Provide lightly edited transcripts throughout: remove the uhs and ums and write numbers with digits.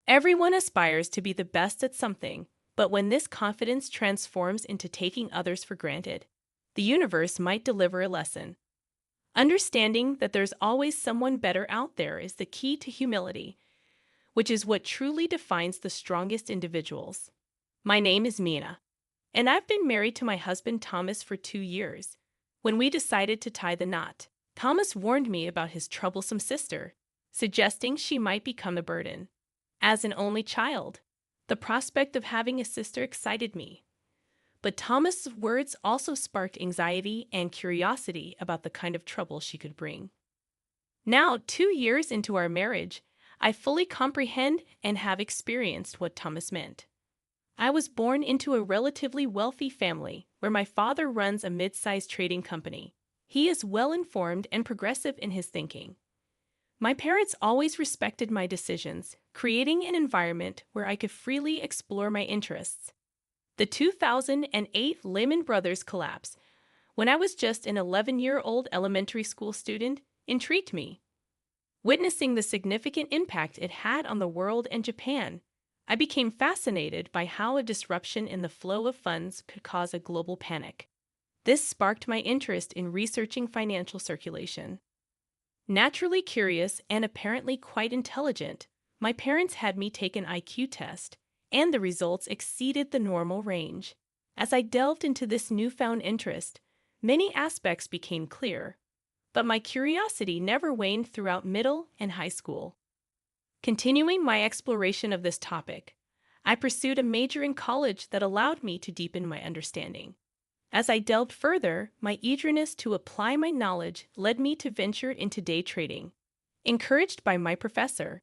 Everyone aspires to be the best at something, but when this confidence transforms into taking others for granted, the universe might deliver a lesson. Understanding that there's always someone better out there is the key to humility, which is what truly defines the strongest individuals. My name is Mina, and I've been married to my husband Thomas for 2 years. When we decided to tie the knot, Thomas warned me about his troublesome sister, suggesting she might become a burden. As an only child, the prospect of having a sister excited me. But Thomas's words also sparked anxiety and curiosity about the kind of trouble she could bring. Now, 2 years into our marriage, I fully comprehend and have experienced what Thomas meant. I was born into a relatively wealthy family where my father runs a mid-sized trading company. He is well-informed and progressive in his thinking. My parents always respected my decisions, creating an environment where I could freely explore my interests. The 2008 Lehman Brothers collapse, when I was just an 11-year-old elementary school student, intrigued me. Witnessing the significant impact it had on the world and Japan, I became fascinated by how a disruption in the flow of funds could cause a global panic. This sparked my interest in researching financial circulation. Naturally curious and apparently quite intelligent, my parents had me take an IQ test, and the results exceeded the normal range. As I delved into this newfound interest, many aspects became clear, but my curiosity never waned throughout middle and high school. Continuing my exploration of this topic, I pursued a major in college that allowed me to deepen my understanding. As I delved further, my eagerness to apply my knowledge led me to venture into day trading, encouraged by my professor,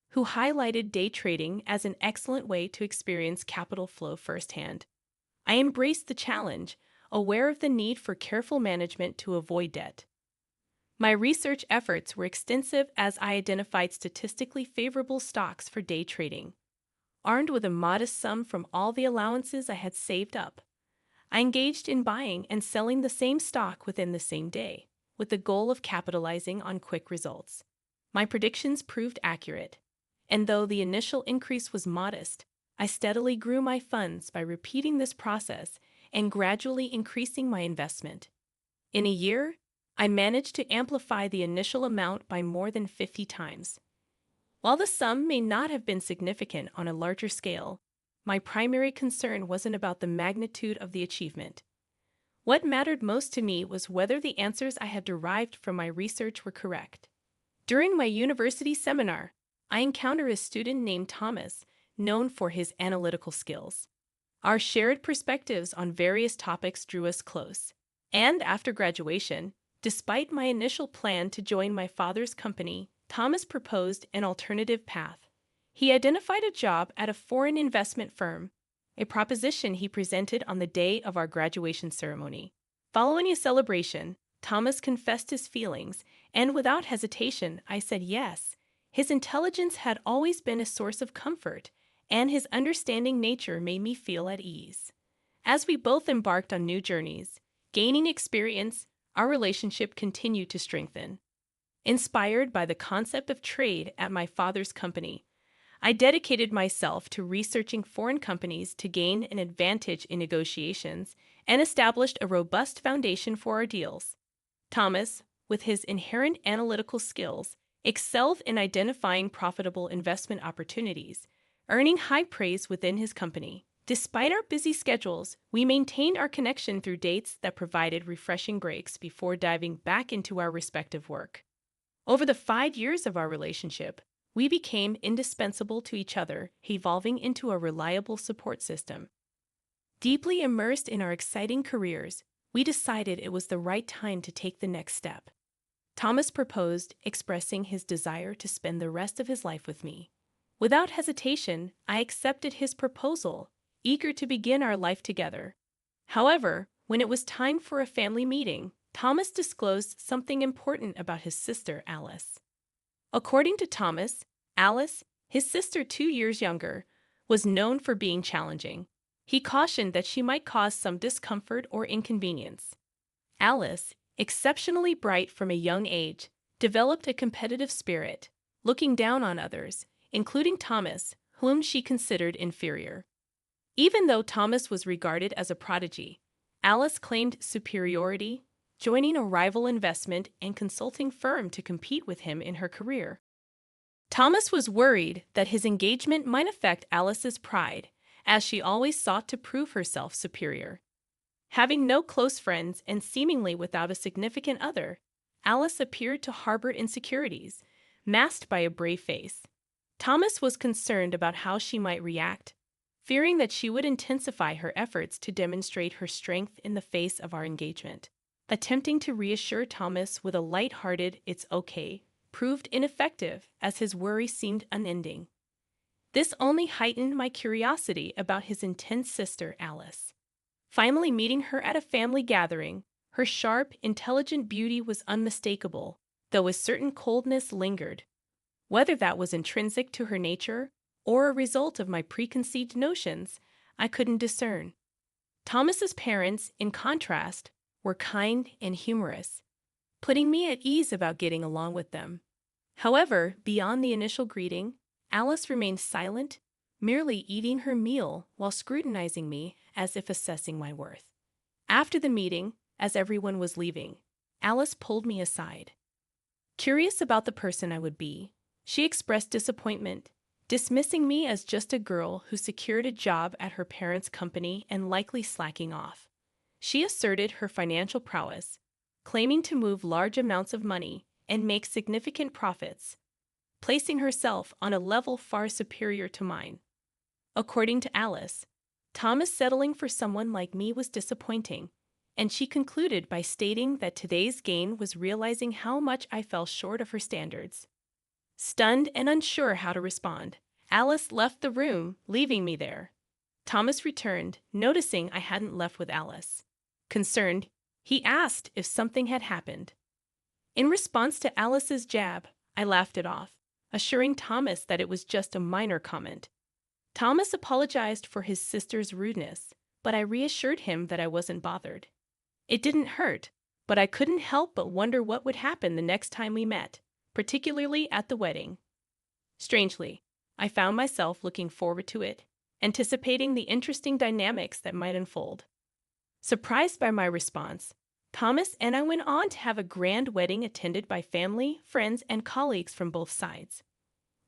who highlighted day trading as an excellent way to experience capital flow firsthand. I embraced the challenge, aware of the need for careful management to avoid debt. My research efforts were extensive as I identified statistically favorable stocks for day trading. Armed with a modest sum from all the allowances I had saved up, I engaged in buying and selling the same stock within the same day, with the goal of capitalizing on quick results. My predictions proved accurate, and though the initial increase was modest, I steadily grew my funds by repeating this process and gradually increasing my investment. In a year, I managed to amplify the initial amount by more than 50 times. While the sum may not have been significant on a larger scale, my primary concern wasn't about the magnitude of the achievement. What mattered most to me was whether the answers I had derived from my research were correct. During my university seminar, I encountered a student named Thomas, known for his analytical skills. Our shared perspectives on various topics drew us close, and after graduation, despite my initial plan to join my father's company, Thomas proposed an alternative path. He identified a job at a foreign investment firm, a proposition he presented on the day of our graduation ceremony. Following a celebration, Thomas confessed his feelings, and without hesitation, I said yes. His intelligence had always been a source of comfort, and his understanding nature made me feel at ease. As we both embarked on new journeys, gaining experience, our relationship continued to strengthen. Inspired by the concept of trade at my father's company, I dedicated myself to researching foreign companies to gain an advantage in negotiations and established a robust foundation for our deals. Thomas, with his inherent analytical skills, excelled in identifying profitable investment opportunities, earning high praise within his company. Despite our busy schedules, we maintained our connection through dates that provided refreshing breaks before diving back into our respective work. Over the 5 years of our relationship, we became indispensable to each other, evolving into a reliable support system. Deeply immersed in our exciting careers, we decided it was the right time to take the next step. Thomas proposed, expressing his desire to spend the rest of his life with me. Without hesitation, I accepted his proposal, eager to begin our life together. However, when it was time for a family meeting, Thomas disclosed something important about his sister, Alice. According to Thomas, Alice, his sister 2 years younger, was known for being challenging. He cautioned that she might cause some discomfort or inconvenience. Alice, exceptionally bright from a young age, developed a competitive spirit, looking down on others, including Thomas, whom she considered inferior. Even though Thomas was regarded as a prodigy, Alice claimed superiority, joining a rival investment and consulting firm to compete with him in her career. Thomas was worried that his engagement might affect Alice's pride, as she always sought to prove herself superior. Having no close friends and seemingly without a significant other, Alice appeared to harbor insecurities, masked by a brave face. Thomas was concerned about how she might react, fearing that she would intensify her efforts to demonstrate her strength in the face of our engagement. Attempting to reassure Thomas with a light-hearted "it's okay" proved ineffective, as his worry seemed unending. This only heightened my curiosity about his intense sister, Alice. Finally meeting her at a family gathering, her sharp, intelligent beauty was unmistakable, though a certain coldness lingered. Whether that was intrinsic to her nature or a result of my preconceived notions, I couldn't discern. Thomas's parents, in contrast, were kind and humorous, putting me at ease about getting along with them. However, beyond the initial greeting, Alice remained silent, merely eating her meal while scrutinizing me as if assessing my worth. After the meeting, as everyone was leaving, Alice pulled me aside. Curious about the person I would be, she expressed disappointment, dismissing me as just a girl who secured a job at her parents' company and likely slacking off. She asserted her financial prowess, claiming to move large amounts of money and make significant profits, placing herself on a level far superior to mine. According to Alice, Thomas settling for someone like me was disappointing, and she concluded by stating that today's gain was realizing how much I fell short of her standards. Stunned and unsure how to respond, Alice left the room, leaving me there. Thomas returned, noticing I hadn't left with Alice. Concerned, he asked if something had happened. In response to Alice's jab, I laughed it off, assuring Thomas that it was just a minor comment. Thomas apologized for his sister's rudeness, but I reassured him that I wasn't bothered. It didn't hurt, but I couldn't help but wonder what would happen the next time we met, particularly at the wedding. Strangely, I found myself looking forward to it, anticipating the interesting dynamics that might unfold. Surprised by my response, Thomas and I went on to have a grand wedding attended by family, friends, and colleagues from both sides.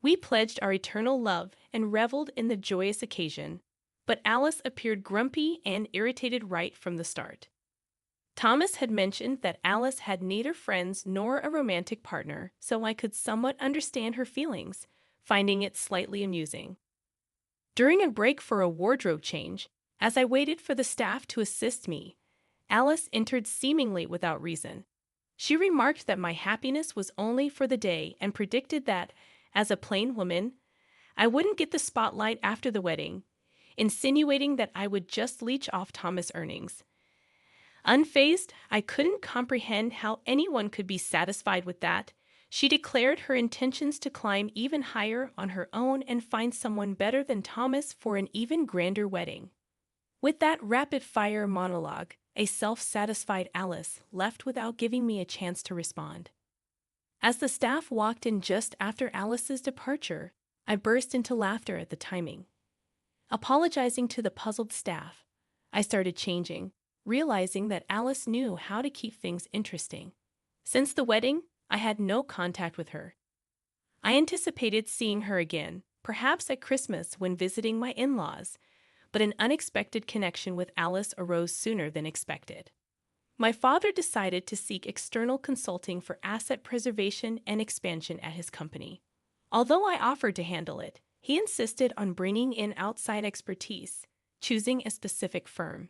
We pledged our eternal love and reveled in the joyous occasion, but Alice appeared grumpy and irritated right from the start. Thomas had mentioned that Alice had neither friends nor a romantic partner, so I could somewhat understand her feelings, finding it slightly amusing. During a break for a wardrobe change, as I waited for the staff to assist me, Alice entered seemingly without reason. She remarked that my happiness was only for the day and predicted that, as a plain woman, I wouldn't get the spotlight after the wedding, insinuating that I would just leech off Thomas' earnings. Unfazed, I couldn't comprehend how anyone could be satisfied with that. She declared her intentions to climb even higher on her own and find someone better than Thomas for an even grander wedding. With that rapid-fire monologue, a self-satisfied Alice left without giving me a chance to respond. As the staff walked in just after Alice's departure, I burst into laughter at the timing. Apologizing to the puzzled staff, I started changing, realizing that Alice knew how to keep things interesting. Since the wedding, I had no contact with her. I anticipated seeing her again, perhaps at Christmas when visiting my in-laws, but an unexpected connection with Alice arose sooner than expected. My father decided to seek external consulting for asset preservation and expansion at his company. Although I offered to handle it, he insisted on bringing in outside expertise, choosing a specific firm.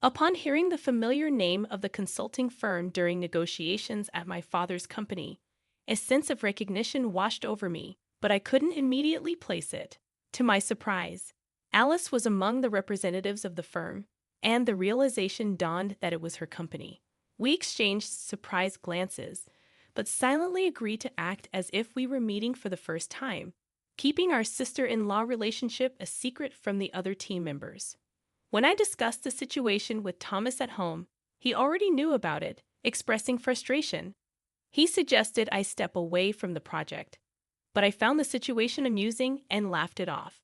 Upon hearing the familiar name of the consulting firm during negotiations at my father's company, a sense of recognition washed over me, but I couldn't immediately place it. To my surprise, Alice was among the representatives of the firm, and the realization dawned that it was her company. We exchanged surprised glances, but silently agreed to act as if we were meeting for the first time, keeping our sister-in-law relationship a secret from the other team members. When I discussed the situation with Thomas at home, he already knew about it, expressing frustration. He suggested I step away from the project, but I found the situation amusing and laughed it off.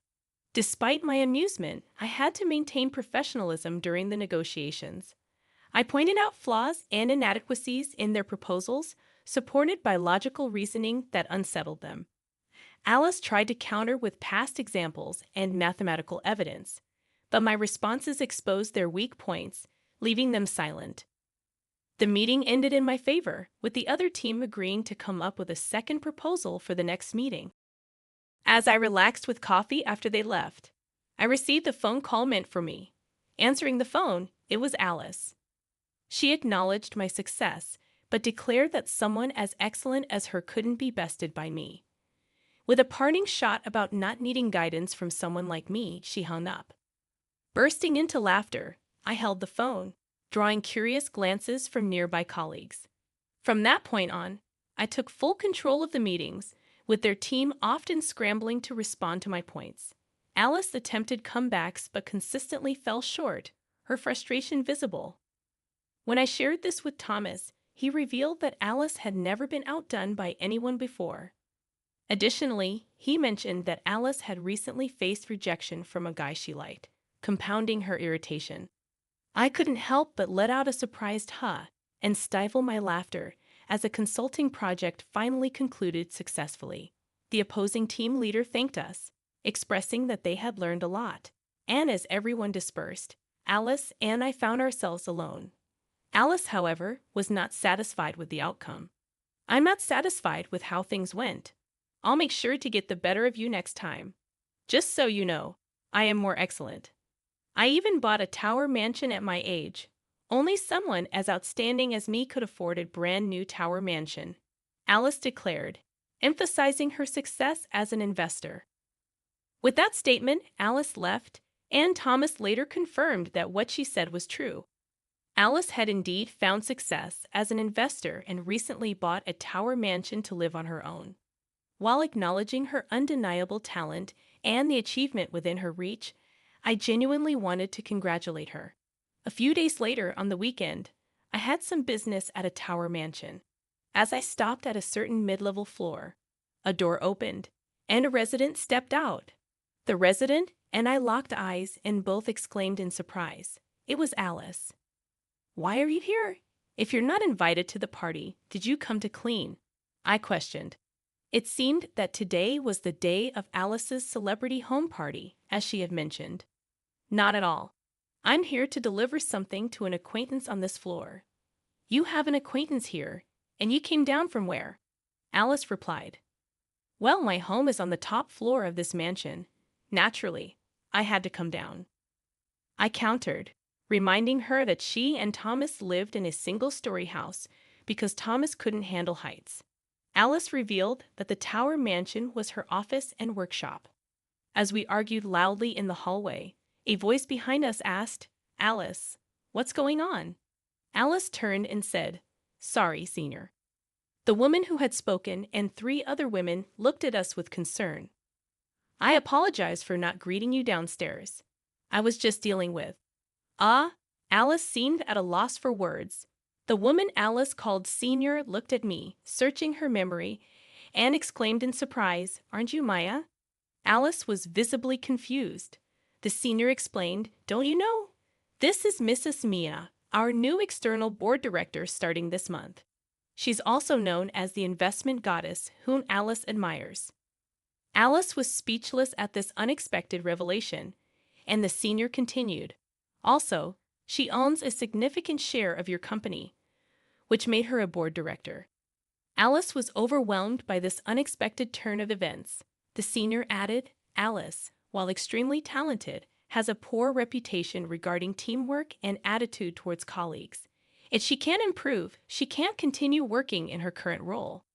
Despite my amusement, I had to maintain professionalism during the negotiations. I pointed out flaws and inadequacies in their proposals, supported by logical reasoning that unsettled them. Alice tried to counter with past examples and mathematical evidence, but my responses exposed their weak points, leaving them silent. The meeting ended in my favor, with the other team agreeing to come up with a second proposal for the next meeting. As I relaxed with coffee after they left, I received a phone call meant for me. Answering the phone, it was Alice. She acknowledged my success, but declared that someone as excellent as her couldn't be bested by me. With a parting shot about not needing guidance from someone like me, she hung up. Bursting into laughter, I held the phone, drawing curious glances from nearby colleagues. From that point on, I took full control of the meetings, with their team often scrambling to respond to my points. Alice attempted comebacks but consistently fell short, her frustration visible. When I shared this with Thomas, he revealed that Alice had never been outdone by anyone before. Additionally, he mentioned that Alice had recently faced rejection from a guy she liked, compounding her irritation. I couldn't help but let out a surprised "huh" and stifle my laughter as the consulting project finally concluded successfully. The opposing team leader thanked us, expressing that they had learned a lot. And as everyone dispersed, Alice and I found ourselves alone. Alice, however, was not satisfied with the outcome. "I'm not satisfied with how things went. I'll make sure to get the better of you next time. Just so you know, I am more excellent. I even bought a tower mansion at my age. Only someone as outstanding as me could afford a brand new tower mansion," Alice declared, emphasizing her success as an investor. With that statement, Alice left, and Thomas later confirmed that what she said was true. Alice had indeed found success as an investor and recently bought a tower mansion to live on her own. While acknowledging her undeniable talent and the achievement within her reach, I genuinely wanted to congratulate her. A few days later, on the weekend, I had some business at a tower mansion. As I stopped at a certain mid-level floor, a door opened, and a resident stepped out. The resident and I locked eyes and both exclaimed in surprise. It was Alice. "Why are you here? If you're not invited to the party, did you come to clean?" I questioned. It seemed that today was the day of Alice's celebrity home party, as she had mentioned. "Not at all. I'm here to deliver something to an acquaintance on this floor." "You have an acquaintance here, and you came down from where?" Alice replied. "Well, my home is on the top floor of this mansion. Naturally, I had to come down." I countered, reminding her that she and Thomas lived in a single-story house because Thomas couldn't handle heights. Alice revealed that the tower mansion was her office and workshop. As we argued loudly in the hallway, a voice behind us asked, "Alice, what's going on?" Alice turned and said, "Sorry, Senior." The woman who had spoken and 3 other women looked at us with concern. "I apologize for not greeting you downstairs. I was just dealing with—" Alice seemed at a loss for words. The woman Alice called Senior looked at me, searching her memory, and exclaimed in surprise, "Aren't you Maya?" Alice was visibly confused. The senior explained, "Don't you know? This is Mrs. Mia, our new external board director starting this month. She's also known as the investment goddess whom Alice admires." Alice was speechless at this unexpected revelation, and the senior continued, "Also, she owns a significant share of your company, which made her a board director." Alice was overwhelmed by this unexpected turn of events. The senior added, "Alice, while extremely talented, has a poor reputation regarding teamwork and attitude towards colleagues. If she can't improve, she can't continue working in her current role."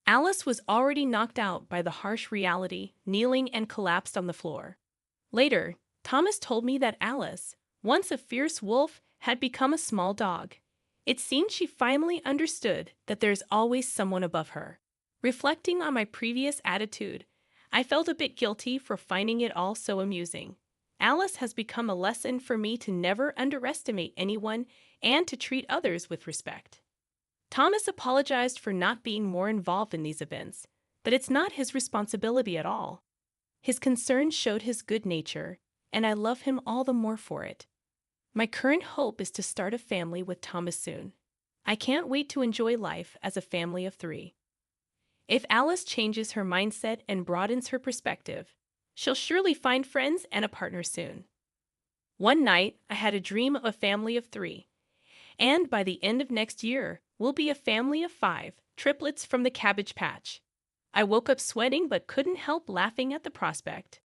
Alice was already knocked out by the harsh reality, kneeling and collapsed on the floor. Later, Thomas told me that Alice, once a fierce wolf, had become a small dog. It seemed she finally understood that there's always someone above her. Reflecting on my previous attitude, I felt a bit guilty for finding it all so amusing. Alice has become a lesson for me to never underestimate anyone and to treat others with respect. Thomas apologized for not being more involved in these events, But it's not his responsibility at all. His concern showed his good nature, and I love him all the more for it. My current hope is to start a family with Thomas soon. I can't wait to enjoy life as a family of 3. If Alice changes her mindset and broadens her perspective, she'll surely find friends and a partner soon. One night, I had a dream of a family of 3, and by the end of next year, we'll be a family of 5, triplets from the Cabbage Patch. I woke up sweating but couldn't help laughing at the prospect.